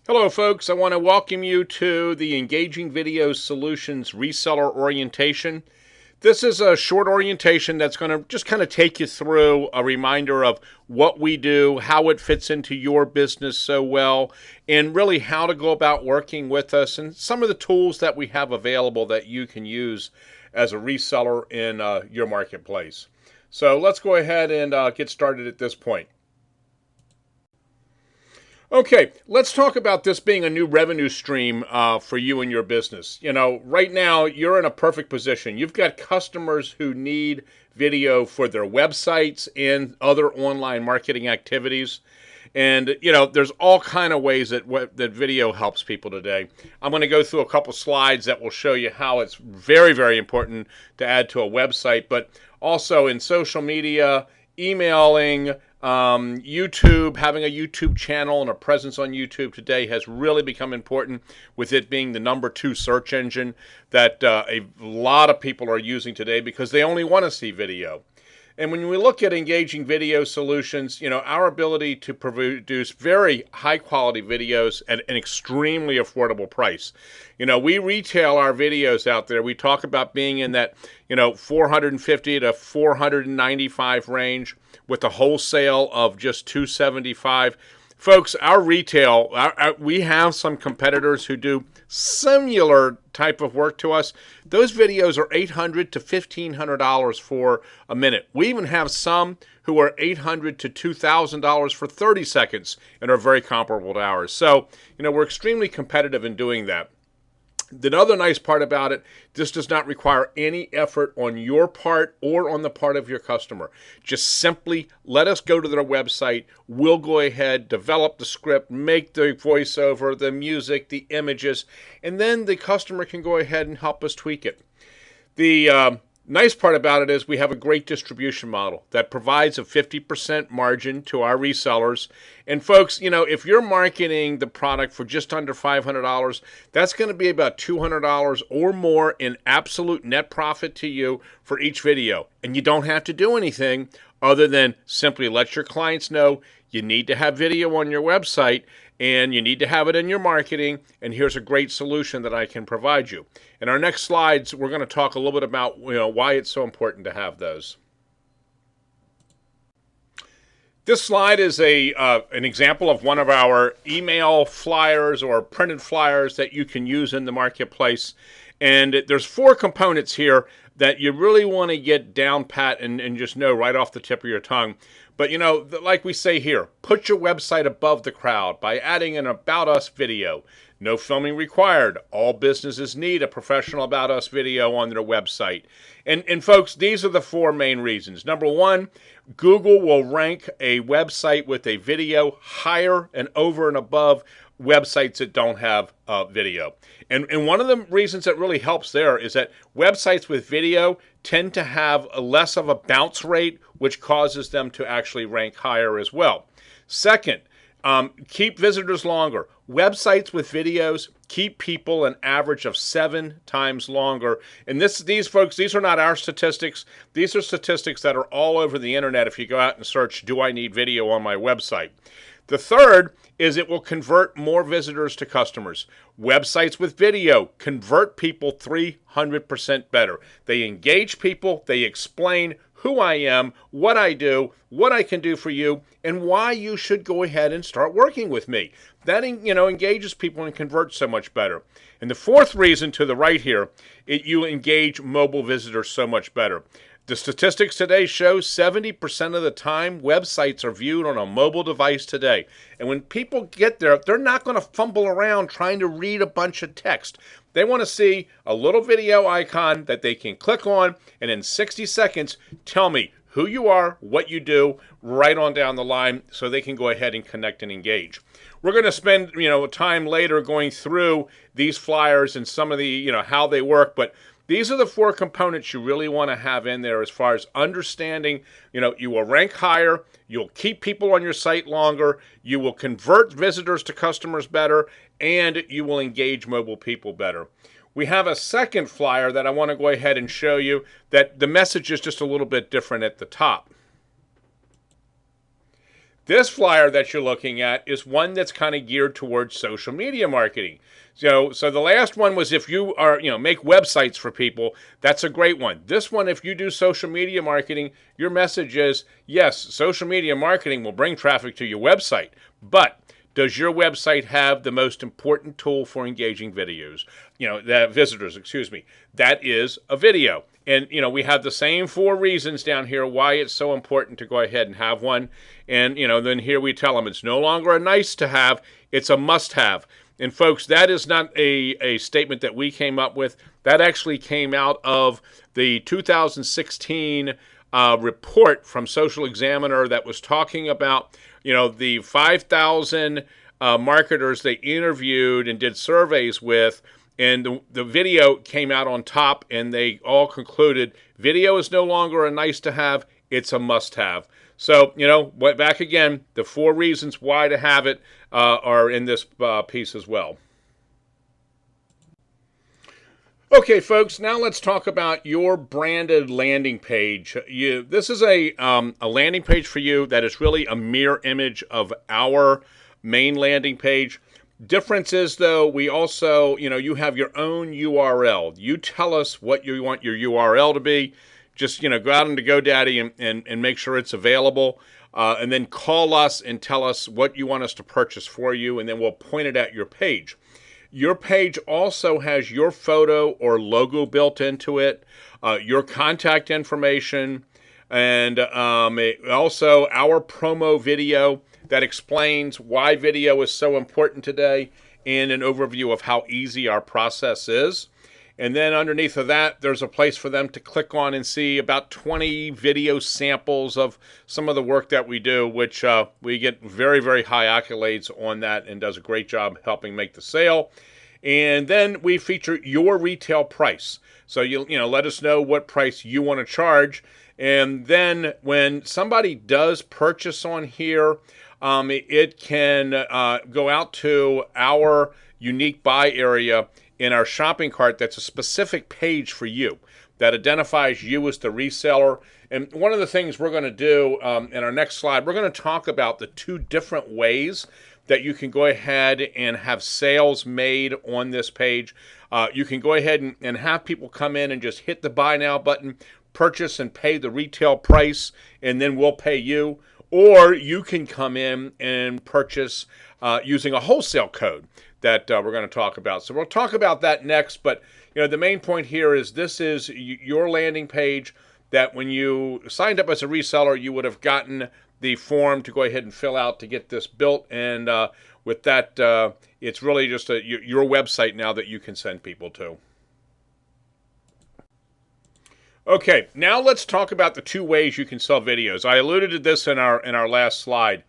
Hello folks, I want to welcome you to the Engaging Video Solutions Reseller Orientation. This is a short orientation that's going to just kind of take you through a reminder of what we do, how it fits into your business so well, and really how to go about working with us and some of the tools that we have available that you can use as a reseller in your marketplace. So let's go ahead and get started at this point. Okay, let's talk about this being a new revenue stream for you and your business. You know, right now you're in a perfect position. You've got customers who need video for their websites and other online marketing activities. And, you know, there's all kind of ways that video helps people today. I'm going to go through a couple slides that will show you how it's very, very important to add to a website, but also in social media, emailing, YouTube, having a YouTube channel and a presence on YouTube today has really become important, with it being the #2 search engine that a lot of people are using today because they only want to see video. And when we look at engaging video solutions, you know, our ability to produce very high quality videos at an extremely affordable price. You know, we retail our videos out there. We talk about being in that, you know, $450 to $495 range with a wholesale of just $275. Folks, our retail, we have some competitors who do similar type of work to us. Those videos are $800 to $1,500 for a minute. We even have some who are $800 to $2,000 for 30 seconds and are very comparable to ours. So, you know, we're extremely competitive in doing that. The other nice part about it, this does not require any effort on your part or on the part of your customer. Just simply let us go to their website. We'll go ahead, develop the script, make the voiceover, the music, the images, and then the customer can go ahead and help us tweak it. The nice part about it is we have a great distribution model that provides a 50% margin to our resellers. And folks, you know, if you're marketing the product for just under $500, that's going to be about $200 or more in absolute net profit to you for each video. And you don't have to do anything other than simply let your clients know you need to have video on your website and you need to have it in your marketing, and here's a great solution that I can provide you. In our next slides, we're going to talk a little bit about, you know, why it's so important to have those. This slide is an example of one of our email flyers or printed flyers that you can use in the marketplace. And there's 4 components here that you really want to get down pat and just know right off the tip of your tongue. But, you know, like we say here, put your website above the crowd by adding an About Us video. No filming required. All businesses need a professional About Us video on their website. And folks, these are the 4 main reasons. Number 1, Google will rank a website with a video higher and over and above websites that don't have video. And one of the reasons that really helps there is that websites with video tend to have less of a bounce rate, which causes them to actually rank higher as well. Second, keep visitors longer. Websites with videos keep people an average of 7 times longer. And these folks, these are not our statistics. These are statistics that are all over the internet if you go out and search, do I need video on my website? The third is it will convert more visitors to customers. Websites with video convert people 300% better. They engage people, they explain who I am, what I do, what I can do for you, and why you should go ahead and start working with me. That, you know, engages people and converts so much better. And the 4th reason to the right here, you engage mobile visitors so much better. The statistics today show 70% of the time websites are viewed on a mobile device today. And when people get there, they're not going to fumble around trying to read a bunch of text. They want to see a little video icon that they can click on and in 60 seconds tell me who you are, what you do, right on down the line so they can go ahead and connect and engage. We're going to spend, you know, time later going through these flyers and some of the, you know, how they work, but these are the 4 components you really want to have in there as far as understanding, you know, you will rank higher, you'll keep people on your site longer, you will convert visitors to customers better, and you will engage mobile people better. We have a second flyer that I want to go ahead and show you that the message is just a little bit different at the top. This flyer that you're looking at is one that's kind of geared towards social media marketing. So the last one was if you are, make websites for people, that's a great one. This one, if you do social media marketing, your message is, yes, social media marketing will bring traffic to your website, but does your website have the most important tool for engaging visitors, excuse me? That is a video. And, we have the same 4 reasons down here why it's so important to go ahead and have one. And, then here we tell them it's no longer a nice to have, it's a must have. And folks, that is not a statement that we came up with. That actually came out of the 2016 report from Social Examiner that was talking about, the 5,000 marketers they interviewed and did surveys with. And the video came out on top, and they all concluded video is no longer a nice to have, it's a must have. So, back again, the 4 reasons why to have it are in this piece as well. Okay, folks, now let's talk about your branded landing page. This is a landing page for you that is really a mirror image of our main landing page. Difference is, though, we also, you have your own URL. You tell us what you want your URL to be. Just, go out into GoDaddy and make sure it's available. And then call us and tell us what you want us to purchase for you, and then we'll point it at your page. Your page also has your photo or logo built into it, your contact information, and also our promo video that explains why video is so important today, and an overview of how easy our process is. And then underneath of that, there's a place for them to click on and see about 20 video samples of some of the work that we do, which we get very, very high accolades on that, and does a great job helping make the sale. And then we feature your retail price. So you let us know what price you want to charge. And then when somebody does purchase on here, it can go out to our unique buy area in our shopping cart. That's a specific page for you that identifies you as the reseller. And one of the things we're going to do in our next slide, we're going to talk about the 2 different ways that you can go ahead and have sales made on this page. You can go ahead and have people come in and just hit the buy now button, purchase and pay the retail price, and then we'll pay you. Or you can come in and purchase using a wholesale code that we're going to talk about. So we'll talk about that next. But the main point here is this is your landing page that when you signed up as a reseller, you would have gotten the form to go ahead and fill out to get this built. And with that, it's really just your website now that you can send people to. Okay, now let's talk about the 2 ways you can sell videos. I alluded to this in our last slide.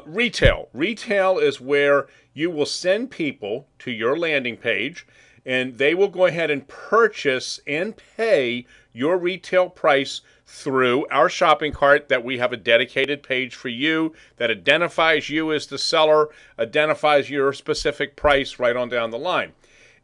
Retail. Retail is where you will send people to your landing page, and they will go ahead and purchase and pay your retail price through our shopping cart that we have a dedicated page for you that identifies you as the seller, identifies your specific price right on down the line.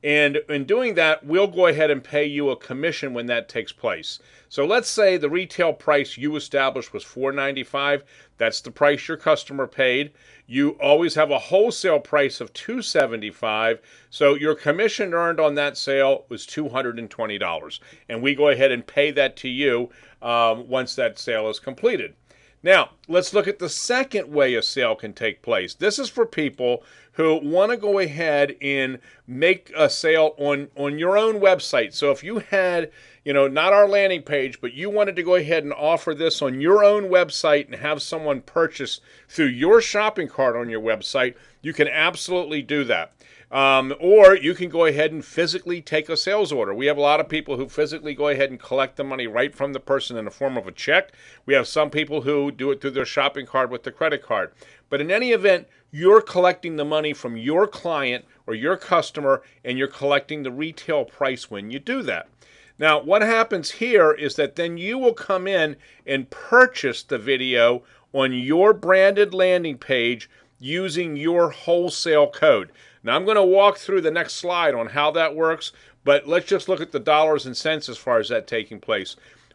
And in doing that, we'll go ahead and pay you a commission when that takes place. So let's say the retail price you established was $4.95. That's the price your customer paid. You always have a wholesale price of $2.75. So your commission earned on that sale was $220. And we go ahead and pay that to you once that sale is completed. Now, let's look at the second way a sale can take place. This is for people who want to go ahead and make a sale on your own website. So if you had, not our landing page, but you wanted to go ahead and offer this on your own website and have someone purchase through your shopping cart on your website, you can absolutely do that. Or you can go ahead and physically take a sales order. We have a lot of people who physically go ahead and collect the money right from the person in the form of a check. We have some people who do it through their shopping cart with the credit card. But in any event, you're collecting the money from your client or your customer, and you're collecting the retail price when you do that. Now, what happens here is that then you will come in and purchase the video on your branded landing page using your wholesale code. Now, I'm going to walk through the next slide on how that works, but let's just look at the dollars and cents as far as that taking place.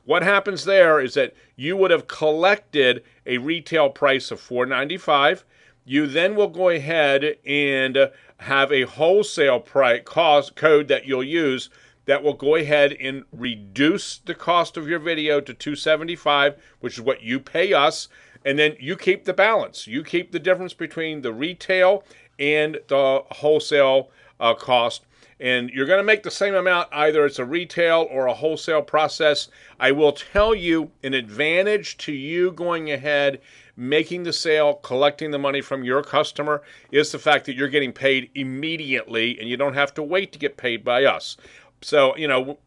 What happens there is that you would have collected a retail price of $4.95. You then will go ahead and have a wholesale price cost code that you'll use that will go ahead and reduce the cost of your video to $275, which is what you pay us, and then you keep the balance. You keep the difference between the retail and the wholesale cost, and you're going to make the same amount, either it's a retail or a wholesale process. I will tell you, an advantage to you going ahead, making the sale, collecting the money from your customer, is the fact that you're getting paid immediately and you don't have to wait to get paid by us. So,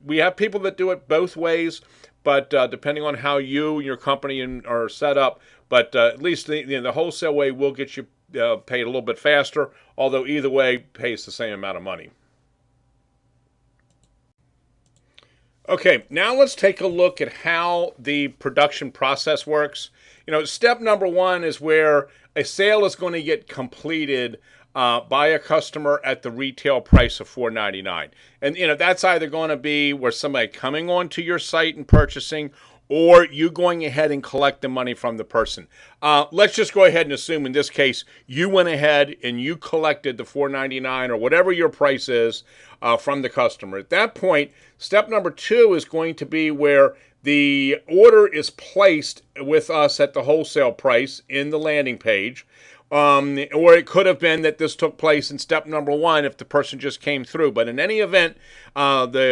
we have people that do it both ways, but depending on how you and your company are set up, but at least the wholesale way will get you paid a little bit faster, although either way pays the same amount of money. Okay, now let's take a look at how the production process works. Step number one is where a sale is going to get completed by a customer at the retail price of $4.99. And, that's either going to be where somebody coming onto your site and purchasing, or you going ahead and collect the money from the person. Let's just go ahead and assume in this case, you went ahead and you collected the $4.99 or whatever your price is from the customer. At that point, step number two is going to be where the order is placed with us at the wholesale price in the landing page. Or it could have been that this took place in step number one if the person just came through. But in any event, whether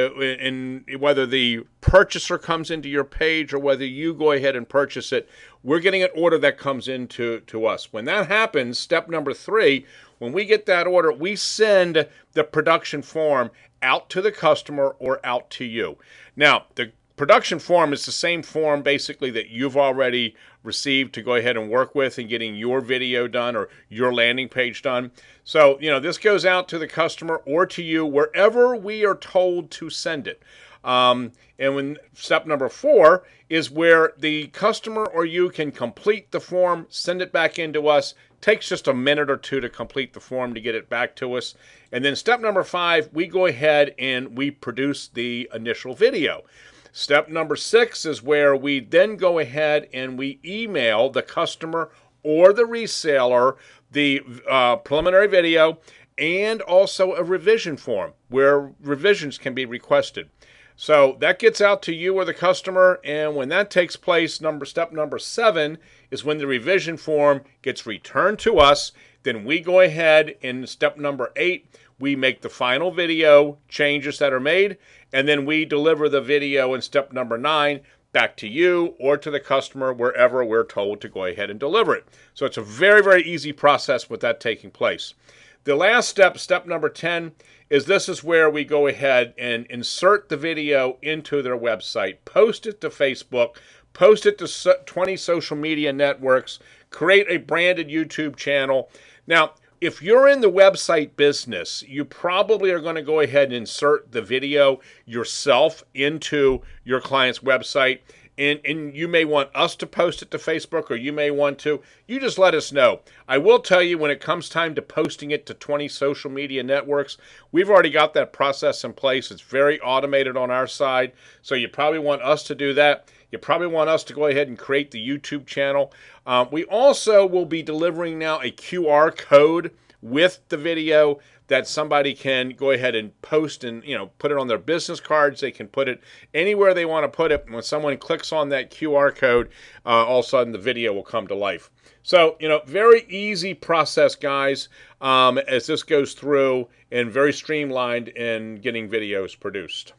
the purchaser comes into your page or whether you go ahead and purchase it, we're getting an order that comes into us. When that happens, step number three, when we get that order, we send the production form out to the customer or out to you. Now, the production form is the same form basically that you've already received to go ahead and work with in getting your video done or your landing page done. So, this goes out to the customer or to you wherever we are told to send it. And when step number four is where the customer or you can complete the form, send it back into us. Takes just a minute or two to complete the form to get it back to us. And then step number five, we go ahead and we produce the initial video. Step number six is where we then go ahead and we email the customer or the reseller the preliminary video and also a revision form where revisions can be requested. So that gets out to you or the customer, and when that takes place, step number seven is when the revision form gets returned to us. Then we go ahead and step number eight, we make the final video changes that are made, and then we deliver the video in step number nine back to you or to the customer wherever we're told to go ahead and deliver it. So it's a very, very easy process with that taking place. The last step, step number 10, is this is where we go ahead and insert the video into their website, post it to Facebook, post it to 20 social media networks, create a branded YouTube channel. Now, if you're in the website business, you probably are going to go ahead and insert the video yourself into your client's website. And you may want us to post it to Facebook, or you may want to. You just let us know. I will tell you, when it comes time to posting it to 20 social media networks, we've already got that process in place. It's very automated on our side. So you probably want us to do that. You probably want us to go ahead and create the YouTube channel. We also will be delivering now a QR code with the video that somebody can go ahead and post and put it on their business cards. They can put it anywhere they want to put it. And when someone clicks on that QR code, all of a sudden the video will come to life. So, very easy process, guys, as this goes through, and very streamlined in getting videos produced.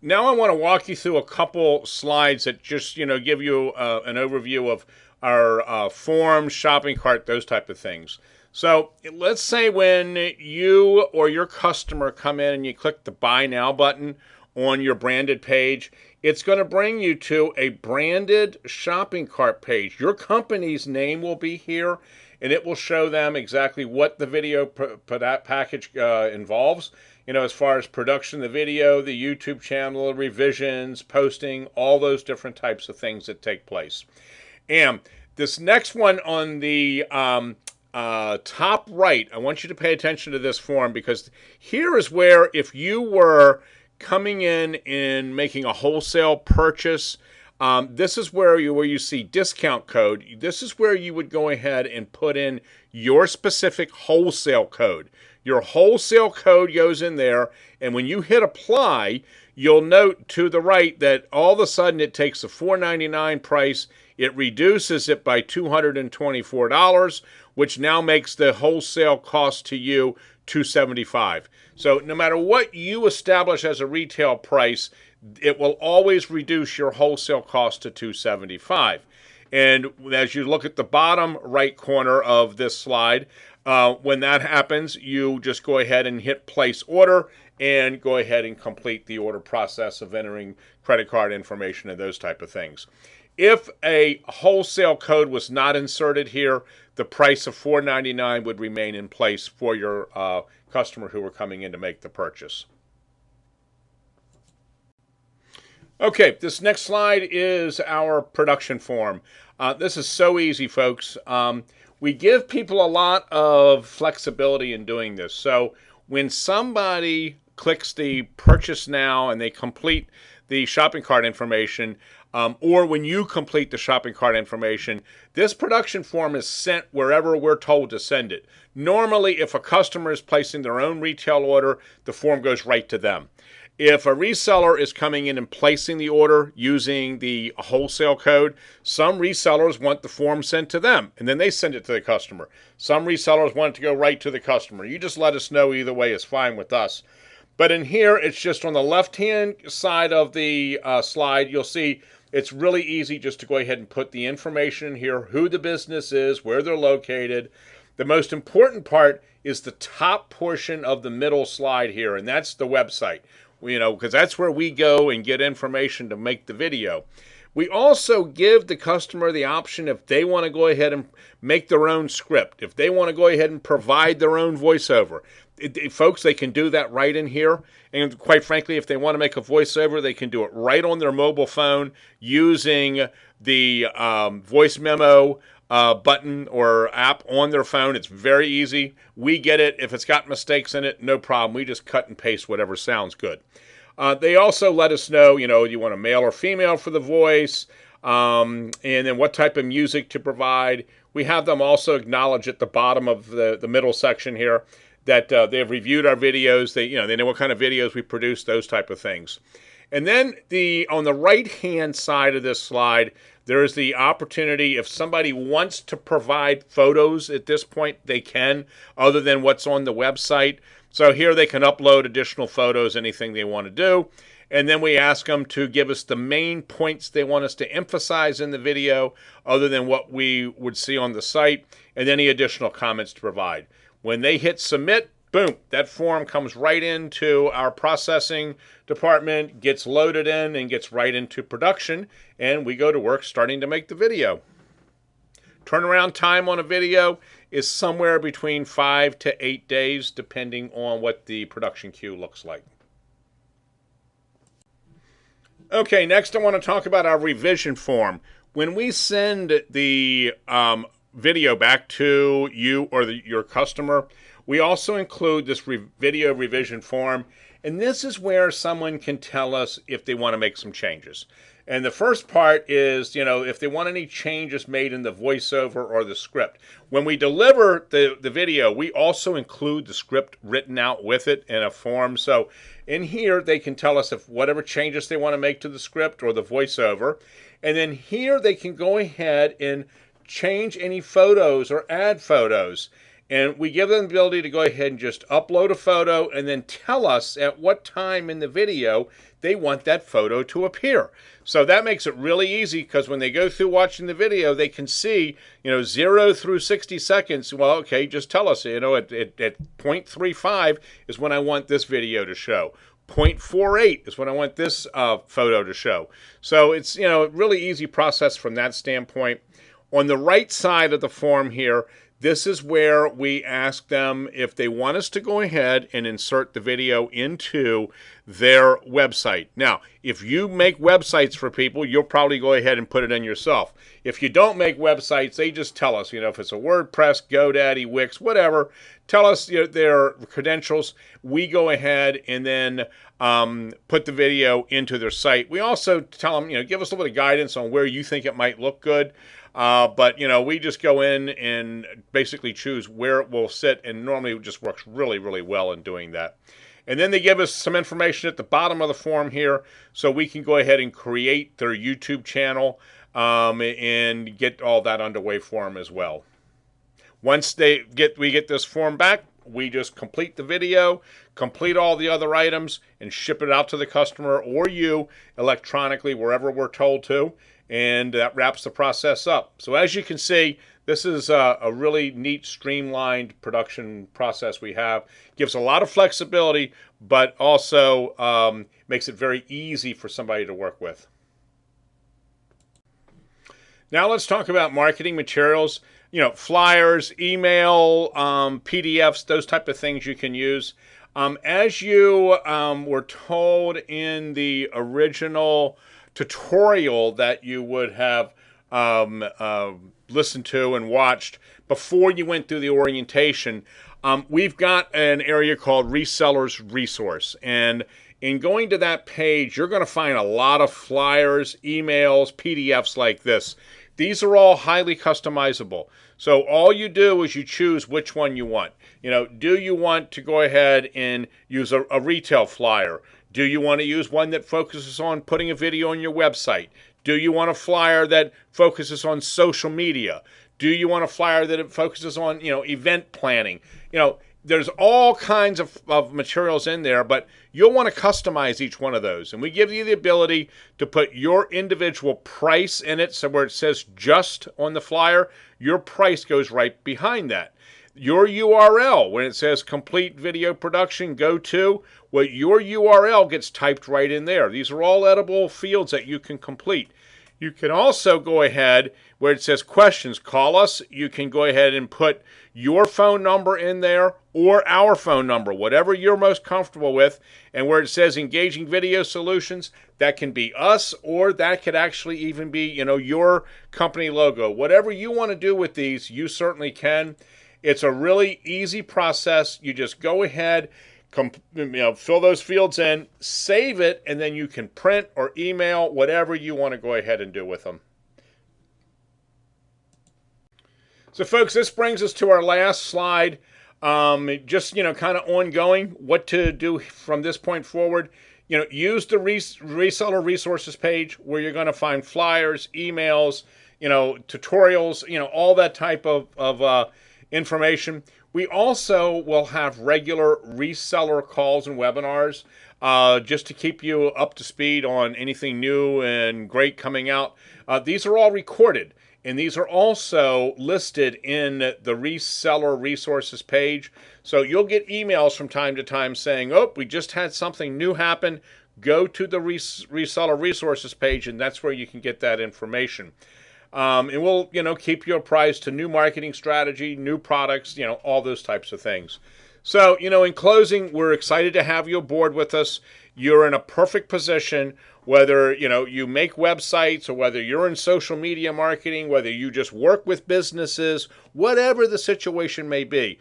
Now I want to walk you through a couple slides that just, give you an overview of our forms, shopping cart, those type of things. So let's say when you or your customer come in and you click the Buy Now button on your branded page, it's going to bring you to a branded shopping cart page. Your company's name will be here, and it will show them exactly what the video package involves. As far as production of the video, the YouTube channel, revisions, posting, all those different types of things that take place. And this next one on the top right, I want you to pay attention to this form, because here is where, if you were coming in and making a wholesale purchase, this is where you see discount code. This is where you would go ahead and put in your specific wholesale code. Your wholesale code goes in there, and when you hit apply, you'll note to the right that all of a sudden it takes the $4.99 price, it reduces it by $224, which now makes the wholesale cost to you $275. So no matter what you establish as a retail price, it will always reduce your wholesale cost to $275. And as you look at the bottom right corner of this slide, when that happens, you just go ahead and hit place order and go ahead and complete the order process of entering credit card information and those type of things. If a wholesale code was not inserted here, the price of $4.99 would remain in place for your customer who were coming in to make the purchase. Okay, this next slide is our production form. This is so easy, folks. We give people a lot of flexibility in doing this. So when somebody clicks the purchase now and they complete the shopping cart information, or when you complete the shopping cart information, this production form is sent wherever we're told to send it. Normally, if a customer is placing their own retail order, the form goes right to them. If a reseller is coming in and placing the order using the wholesale code, some resellers want the form sent to them, and then they send it to the customer. Some resellers want it to go right to the customer. You just let us know. Either way is fine with us. But in here, it's just on the left-hand side of the slide, you'll see it's really easy just to go ahead and put the information in here, who the business is, where they're located. The most important part is the top portion of the middle slide here, and that's the website. Because that's where we go and get information to make the video. We also give the customer the option if they want to go ahead and make their own script, if they want to go ahead and provide their own voiceover. Folks, they can do that right in here. And quite frankly, if they want to make a voiceover, they can do it right on their mobile phone using the voice memo button or app on their phone. It's very easy. We get it. If it's got mistakes in it, no problem. We just cut and paste whatever sounds good. They also let us know, you want a male or female for the voice, and then what type of music to provide. We have them also acknowledge at the bottom of the middle section here that they have reviewed our videos. They know what kind of videos we produce, those type of things. And then on the right-hand side of this slide, there is the opportunity, if somebody wants to provide photos at this point, they can, other than what's on the website. So here they can upload additional photos, anything they want to do. And then we ask them to give us the main points they want us to emphasize in the video, other than what we would see on the site, and any additional comments to provide. When they hit submit, boom, that form comes right into our processing department, gets loaded in, and gets right into production, and we go to work starting to make the video. Turnaround time on a video is somewhere between 5 to 8 days, depending on what the production queue looks like. Okay, next I want to talk about our revision form. When we send the video back to you or your customer, we also include this video revision form, and this is where someone can tell us if they want to make some changes. And the first part is, if they want any changes made in the voiceover or the script. When we deliver the video, we also include the script written out with it in a form. So in here, they can tell us if whatever changes they want to make to the script or the voiceover. And then here, they can go ahead and change any photos or add photos. And we give them the ability to go ahead and just upload a photo and then tell us at what time in the video they want that photo to appear. So that makes it really easy, because when they go through watching the video, they can see, 0 through 60 seconds. Well, okay, just tell us, at 0.35 is when I want this video to show. 0.48 is when I want this photo to show. So it's, a really easy process from that standpoint. On the right side of the form here, this is where we ask them if they want us to go ahead and insert the video into their website. Now, if you make websites for people, you'll probably go ahead and put it in yourself. If you don't make websites, they just tell us, if it's a WordPress, GoDaddy, Wix, whatever, tell us their credentials. We go ahead and then put the video into their site. We also tell them, give us a little bit of guidance on where you think it might look good. But we just go in and basically choose where it will sit, and normally it just works really, really well in doing that. And then they give us some information at the bottom of the form here, so we can go ahead and create their YouTube channel and get all that underway for them as well. Once we get this form back, we just complete the video, complete all the other items, and ship it out to the customer or you electronically wherever we're told to. And that wraps the process up. So as you can see, this is a really neat, streamlined production process we have. Gives a lot of flexibility, but also makes it very easy for somebody to work with. Now let's talk about marketing materials. Flyers, email, PDFs, those type of things you can use. As you were told in the original tutorial that you would have listened to and watched before you went through the orientation, we've got an area called Resellers Resource. And in going to that page, you're going to find a lot of flyers, emails, PDFs like this. These are all highly customizable. So all you do is you choose which one you want. Do you want to go ahead and use a retail flyer? Do you want to use one that focuses on putting a video on your website? Do you want a flyer that focuses on social media? Do you want a flyer that focuses on, event planning? There's all kinds of materials in there, but you'll want to customize each one of those. And we give you the ability to put your individual price in it. So where it says just on the flyer, your price goes right behind that. Your URL, when it says complete video production, go to, well, your URL gets typed right in there. These are all editable fields that you can complete. You can also go ahead where it says questions, call us. You can go ahead and put your phone number in there or our phone number, whatever you're most comfortable with. And where it says engaging video solutions, that can be us, or that could actually even be, your company logo. Whatever you want to do with these, you certainly can. It's a really easy process. You just go ahead, fill those fields in, save it, and then you can print or email whatever you want to go ahead and do with them. So folks, this brings us to our last slide. Just, kind of ongoing, what to do from this point forward. Use the reseller resources page where you're going to find flyers, emails, tutorials, all that type of information. We also will have regular reseller calls and webinars just to keep you up to speed on anything new and great coming out. These are all recorded, and these are also listed in the reseller resources page. So you'll get emails from time to time saying, oh, we just had something new happen. Go to the reseller resources page, and that's where you can get that information. And we'll, keep you apprised to new marketing strategy, new products, all those types of things. So, in closing, we're excited to have you aboard with us. You're in a perfect position, whether, you make websites or whether you're in social media marketing, whether you just work with businesses, whatever the situation may be.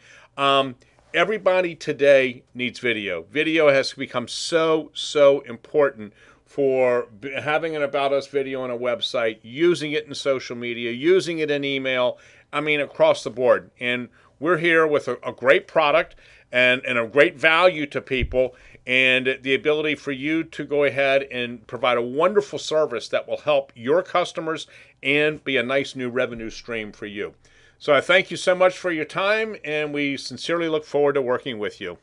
Everybody today needs video. Video has become so important for having an About Us video on a website, using it in social media, using it in email, across the board. And we're here with a great product and a great value to people, and the ability for you to go ahead and provide a wonderful service that will help your customers and be a nice new revenue stream for you. So I thank you so much for your time, and we sincerely look forward to working with you.